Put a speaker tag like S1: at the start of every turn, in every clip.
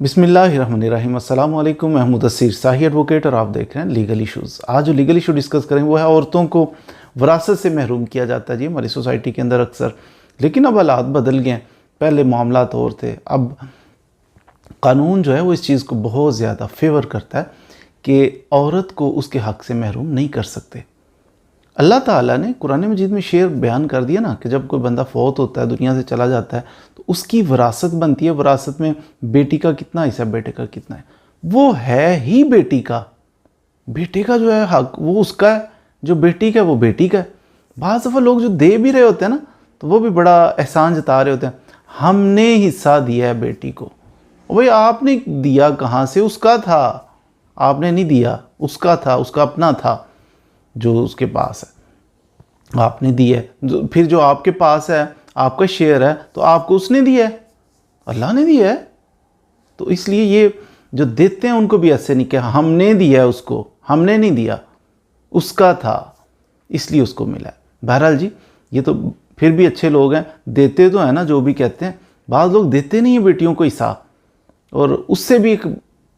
S1: बिस्मिल्लाहिर्रहमानिर्रहीम। अस्सलाम वालेकुम। मैं मुदस्सिर शाही एडवोकेट और आप देख रहे हैं लीगल इशूज़। आज जो लीगल इशू डिस्कस करेंगे वो है औरतों को विरासत से महरूम किया जाता है जी हमारी सोसाइटी के अंदर अक्सर। लेकिन अब हालात बदल गए हैं, पहले मामलात और थे। अब कानून जो है वो इस चीज़ को बहुत ज़्यादा फेवर करता है कि औरत को उसके हक़ से महरूम नहीं कर सकते। अल्लाह ताला ने कुरान मजीद में शेर बयान कर दिया ना कि जब कोई बंदा फौत होता है, दुनिया से चला जाता है, तो उसकी विरासत बनती है। विरासत में बेटी का कितना हिस्सा, बेटे का कितना है, वो है ही बेटी का। बेटे का जो है हक वो उसका है, जो बेटी का है वो बेटी का है। बाज़ दफ़ा लोग जो दे भी रहे होते हैं ना, तो वो भी बड़ा एहसान जता रहे होते हैं, हमने हिस्सा दिया है बेटी को। भाई आपने दिया कहाँ से? उसका था, आपने नहीं दिया, उसका था, उसका अपना था जो उसके पास है, आपने दिया है। फिर जो आपके पास है, आपका शेयर है, तो आपको उसने दिया है, अल्लाह ने दिया है। तो इसलिए ये जो देते हैं उनको भी ऐसे नहीं कि हमने दिया है उसको, हमने नहीं दिया, उसका था इसलिए उसको मिला है। बहरहाल जी, ये तो फिर भी अच्छे लोग हैं, देते तो है ना, जो भी कहते हैं। बाज़ लोग देते नहीं है बेटियों को हिस्सा, और उससे भी एक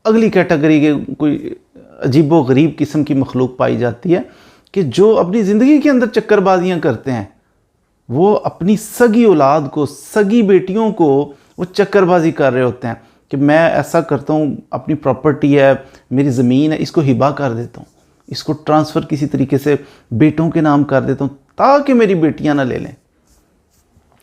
S1: अगली कैटेगरी के कोई अजीबो गरीब किस्म की मखलूक पाई जाती है कि जो अपनी ज़िंदगी के अंदर चक्करबाजियाँ करते हैं। वो अपनी सगी औलाद को, सगी बेटियों को वो चक्करबाजी कर रहे होते हैं कि मैं ऐसा करता हूँ, अपनी प्रॉपर्टी है, मेरी ज़मीन है, इसको हिबा कर देता हूँ, इसको ट्रांसफ़र किसी तरीके से बेटों के नाम कर देता हूँ ताकि मेरी बेटियाँ ना ले लें।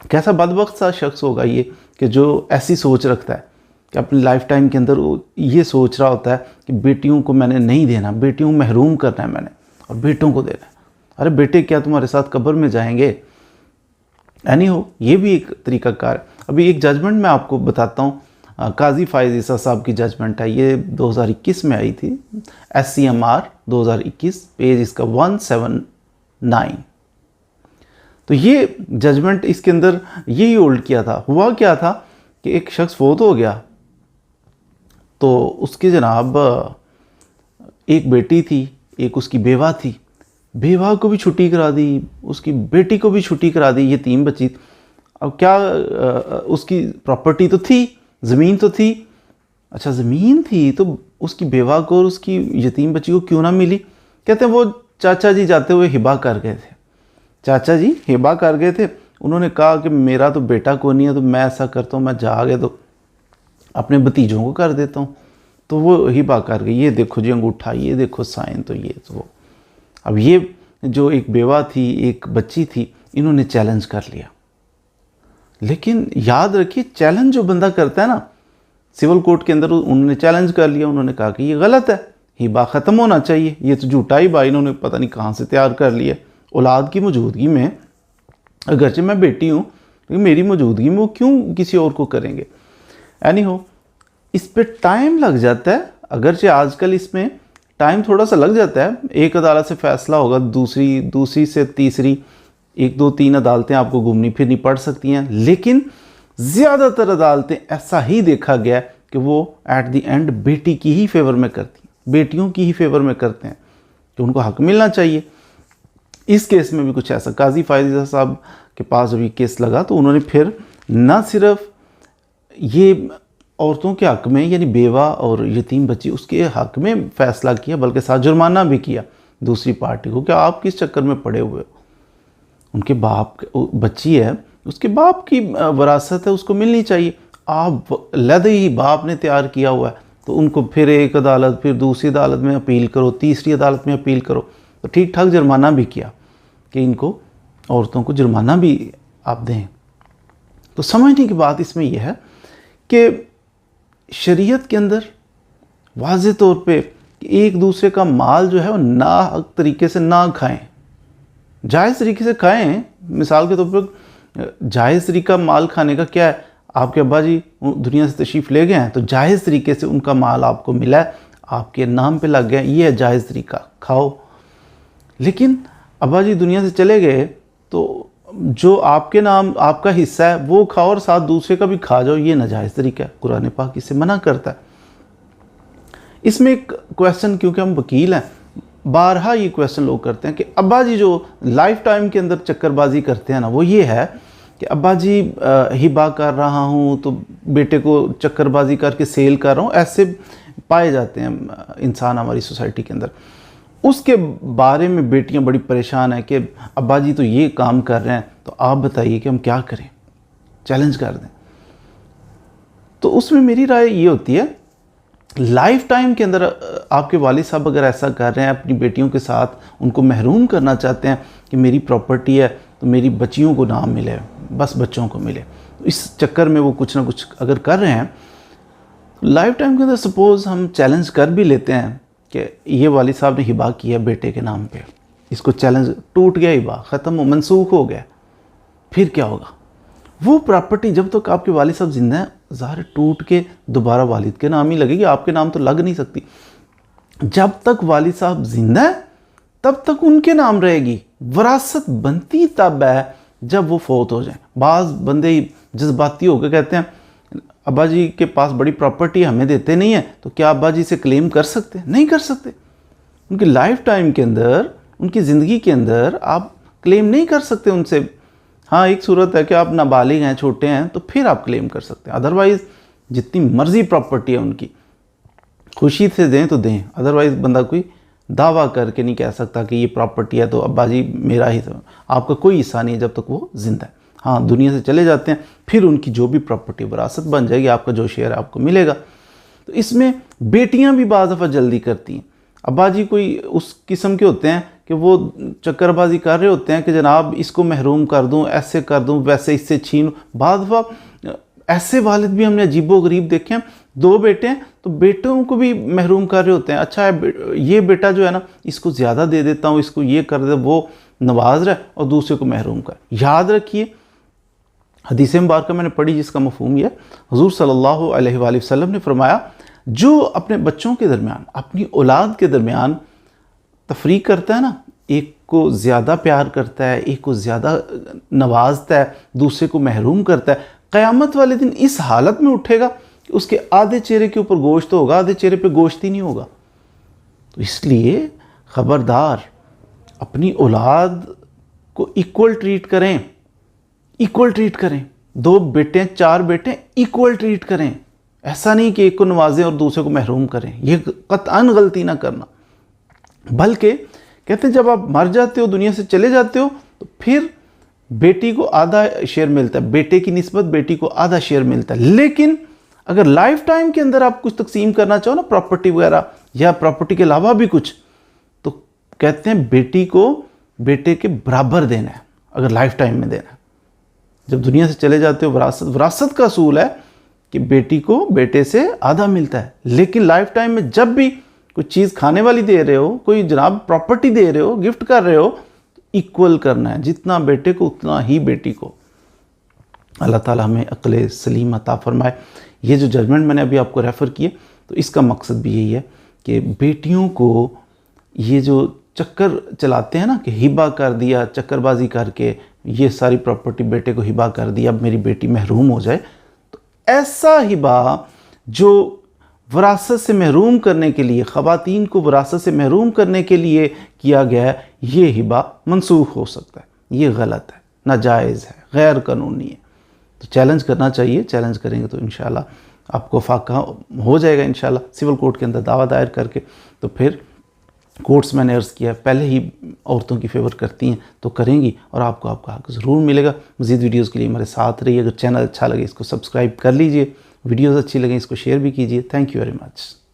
S1: कैसा बदबख्त सा शख्स होगा ये कि जो ऐसी सोच रखता है कि अपनी लाइफ टाइम के अंदर वो ये सोच रहा होता है कि बेटियों को मैंने नहीं देना, बेटियों को महरूम करना है मैंने, और बेटों को देना है। अरे बेटे क्या तुम्हारे साथ कब्र में जाएंगे? एनी हो, ये भी एक तरीक़ाकार है। अभी एक जजमेंट मैं आपको बताता हूँ, काजी फायज़ ईसा साहब की जजमेंट है। ये 2021 में आई थी, SCMR 2021, पेज इसका 179। तो ये जजमेंट इसके अंदर यही होल्ड किया था। हुआ क्या था कि एक शख्स फोत हो गया, तो उसकी जनाब एक बेटी थी, एक उसकी बेवा थी। बेवा को भी छुट्टी करा दी, उसकी बेटी को भी छुट्टी करा दी, ये 3 बच्ची। अब क्या उसकी प्रॉपर्टी तो थी, ज़मीन तो थी। अच्छा ज़मीन थी तो उसकी बेवा को और उसकी यतीम बच्ची को क्यों ना मिली? कहते हैं वो चाचा जी जाते हुए हिबा कर गए थे। चाचा जी हिबा कर गए थे, उन्होंने कहा कि मेरा तो बेटा को नहीं है, तो मैं ऐसा करता हूँ, मैं जाके तो अपने भतीजों को कर देता हूँ। तो वो हिबा कर गई, ये देखो जी अंगूठा, ये देखो साइन, तो ये तो वो। अब ये जो एक बेवा थी, एक बच्ची थी, इन्होंने चैलेंज कर लिया। लेकिन याद रखिए, चैलेंज जो बंदा करता है ना, सिविल कोर्ट के अंदर उन्होंने चैलेंज कर लिया, उन्होंने कहा कि ये गलत है, हिबा ख़त्म होना चाहिए, ये तो झूठा हिबा इन्होंने पता नहीं कहाँ से तैयार कर लिया। औलाद की मौजूदगी में, अगरचे मैं बेटी हूँ, लेकिन मेरी मौजूदगी में वो क्यों किसी और को करेंगे? एनी हो, इस पे टाइम लग जाता है। अगरचे आजकल इसमें टाइम थोड़ा सा लग जाता है, एक अदालत से फ़ैसला होगा, दूसरी से तीसरी, 1 2 3 अदालतें आपको घूमनी फिरनी पड़ सकती हैं। लेकिन ज़्यादातर अदालतें ऐसा ही देखा गया कि वो एट द एंड बेटी की ही फेवर में करती हैं, बेटियों की ही फेवर में करते हैं कि उनको हक मिलना चाहिए। इस केस में भी कुछ ऐसा, काजी फायज़ साहब के पास जब ये केस लगा तो उन्होंने फिर न सिर्फ ये औरतों के हक़ में, यानी बेवा और यतीम बच्ची, उसके हक़ में फ़ैसला किया, बल्कि साथ जुर्माना भी किया दूसरी पार्टी को कि आप किस चक्कर में पड़े हुए हो। उनके बाप, बच्ची है, उसके बाप की विरासत है, उसको मिलनी चाहिए। आप लदे ही बाप ने तैयार किया हुआ है, तो उनको फिर एक अदालत, फिर दूसरी अदालत में अपील करो, तीसरी अदालत में अपील करो। तो ठीक ठाक जुर्माना भी किया कि इनको, औरतों को जुर्माना भी आप दें। तो समझने की बात इसमें यह है कि शरीयत के अंदर वाज़ेह तौर पे एक दूसरे का माल जो है वो नाहक तरीके से ना खाएं, जायज़ तरीके से खाएं। मिसाल के तौर पर जायज़ तरीका माल खाने का क्या है? आपके अब्बा जी दुनिया से तशरीफ़ ले गए हैं, तो जायज़ तरीके से उनका माल आपको मिला है, आपके नाम पे लग गया, ये है जायज़ तरीका, खाओ। लेकिन अब्बा जी दुनिया से चले गए तो जो आपके नाम, आपका हिस्सा है वो खाओ और साथ दूसरे का भी खा जाओ, ये नाजायज़ तरीका है। कुरान पाक इसे मना करता है। इसमें एक क्वेश्चन, क्योंकि हम वकील हैं, बारहा ये क्वेश्चन लोग करते हैं कि अब्बा जी जो लाइफ टाइम के अंदर चक्करबाजी करते हैं ना, वो ये है कि अब्बा जी हिबा कर रहा हूँ तो बेटे को चक्करबाजी करके सेल कर रहा हूँ, ऐसे पाए जाते हैं इंसान हमारी सोसाइटी के अंदर। उसके बारे में बेटियां बड़ी परेशान हैं कि अब्बा जी तो ये काम कर रहे हैं, तो आप बताइए कि हम क्या करें, चैलेंज कर दें। तो उसमें मेरी राय ये होती है, लाइफ टाइम के अंदर आपके वालिद साहब अगर ऐसा कर रहे हैं, अपनी बेटियों के साथ उनको महरूम करना चाहते हैं कि मेरी प्रॉपर्टी है तो मेरी बच्चियों को ना मिले, बस बच्चों को मिले, तो इस चक्कर में वो कुछ ना कुछ अगर कर रहे हैं, लाइफ टाइम के अंदर सपोज़ हम चैलेंज कर भी लेते हैं कि ये वालिद साहब ने हिबा किया बेटे के नाम पे, इसको चैलेंज, टूट गया हिबा, ख़त्म, मनसूख हो गया, फिर क्या होगा? वो प्रॉपर्टी जब तक आपके वालिद साहब जिंदा हैं, ज़ाहिर टूट के दोबारा वालिद के नाम ही लगेगी, आपके नाम तो लग नहीं सकती। जब तक वालिद साहब जिंदा है तब तक उनके नाम रहेगी। विरासत बनती तब है जब वो फौत हो जाए। बाज़ बंदे जज्बाती होकर कहते हैं अब्बा जी के पास बड़ी प्रॉपर्टी हमें देते नहीं है, तो क्या अब्बा जी से क्लेम कर सकते हैं? नहीं कर सकते। उनकी लाइफ टाइम के अंदर, उनकी ज़िंदगी के अंदर आप क्लेम नहीं कर सकते उनसे। हाँ, एक सूरत है कि आप नाबालिग हैं, छोटे हैं, तो फिर आप क्लेम कर सकते हैं। अदरवाइज़ जितनी मर्जी प्रॉपर्टी है उनकी, खुशी से दें तो दें, अदरवाइज़ बंदा कोई दावा करके नहीं कह सकता कि ये प्रॉपर्टी है तो अब्बा जी मेरा ही, आपका कोई हिस्सा नहीं है जब तक वो जिंदा है। हाँ, दुनिया से चले जाते हैं, फिर उनकी जो भी प्रॉपर्टी विरासत बन जाएगी, आपका जो शेयर है आपको मिलेगा। तो इसमें बेटियां भी बाज़ दफ़ा जल्दी करती हैं। अब्बा जी कोई उस किस्म के होते हैं कि वो चक्करबाजी कर रहे होते हैं कि जनाब इसको महरूम कर दूं, ऐसे कर दूं, वैसे इससे छीन। बाज़ दफ़ा ऐसे वालिद भी हमने अजीबो गरीब देखे हैं, 2 बेटे हैं तो बेटों को भी महरूम कर रहे होते हैं। अच्छा है ये बेटा जो है ना, इसको ज़्यादा दे देता हूँ, इसको ये कर दे, वो नवाज रहा है और दूसरे को महरूम कर। याद रखिए, हदीस मुबारक मैंने पढ़ी जिसका मफ़हूम यह, हुज़ूर सल्लल्लाहु अलैहि वसल्लम ने फरमाया, जो अपने बच्चों के दरमियान, अपनी औलाद के दरमियान तफरीक करता है ना, एक को ज़्यादा प्यार करता है, एक को ज़्यादा नवाजता है, दूसरे को महरूम करता है, क़यामत वाले दिन इस हालत में उठेगा कि उसके आधे चेहरे के ऊपर गोश्त होगा, आधे चेहरे पे गोश्त ही नहीं होगा। तो इसलिए ख़बरदार, अपनी औलाद को इक्वल ट्रीट करें, इक्वल ट्रीट करें। 2 बेटे 4 बेटे, इक्वल ट्रीट करें। ऐसा नहीं कि एक को नवाजें और दूसरे को महरूम करें, ये कतअन गलती ना करना। बल्कि कहते हैं जब आप मर जाते हो, दुनिया से चले जाते हो, तो फिर बेटी को आधा शेयर मिलता है, बेटे की निस्बत बेटी को आधा शेयर मिलता है। लेकिन अगर लाइफ टाइम के अंदर आप कुछ तकसीम करना चाहो ना, प्रॉपर्टी वगैरह या प्रॉपर्टी के अलावा भी कुछ, तो कहते हैं बेटी को बेटे के बराबर देना है, अगर लाइफ टाइम में देना है। जब दुनिया से चले जाते हो, विरासत का असूल है कि बेटी को बेटे से आधा मिलता है। लेकिन लाइफ टाइम में जब भी कोई चीज़ खाने वाली दे रहे हो, कोई जनाब प्रॉपर्टी दे रहे हो, गिफ्ट कर रहे हो, इक्वल करना है, जितना बेटे को उतना ही बेटी को। अल्लाह ताला हमें अक्ल सलीम अता फरमाए। ये जो जजमेंट मैंने अभी आपको रेफ़र किए, तो इसका मकसद भी यही है कि बेटियों को ये जो चक्कर चलाते हैं ना कि हिबा कर दिया, चक्करबाजी करके ये सारी प्रॉपर्टी बेटे को हिबा कर दिया, अब मेरी बेटी महरूम हो जाए, तो ऐसा हिबा जो विरासत से महरूम करने के लिए, ख़वातीन को विरासत से महरूम करने के लिए किया गया है, ये हिबा मनसूख हो सकता है। ये गलत है, नाजायज़ है, गैर कानूनी है। तो चैलेंज करना चाहिए, चैलेंज करेंगे तो इंशाल्लाह आपको फाका हो जाएगा इंशाल्लाह, सिविल कोर्ट के अंदर दावा दायर करके। तो फिर कोर्ट्स मैंने अर्ज़ किया पहले ही औरतों की फेवर करती हैं, तो करेंगी और आपको आपका हक ज़रूर मिलेगा। मज़ीद वीडियोज़ के लिए हमारे साथ रहिए। अगर चैनल अच्छा लगे इसको सब्सक्राइब कर लीजिए, वीडियोज़ अच्छी लगे इसको शेयर भी कीजिए। Thank you very much.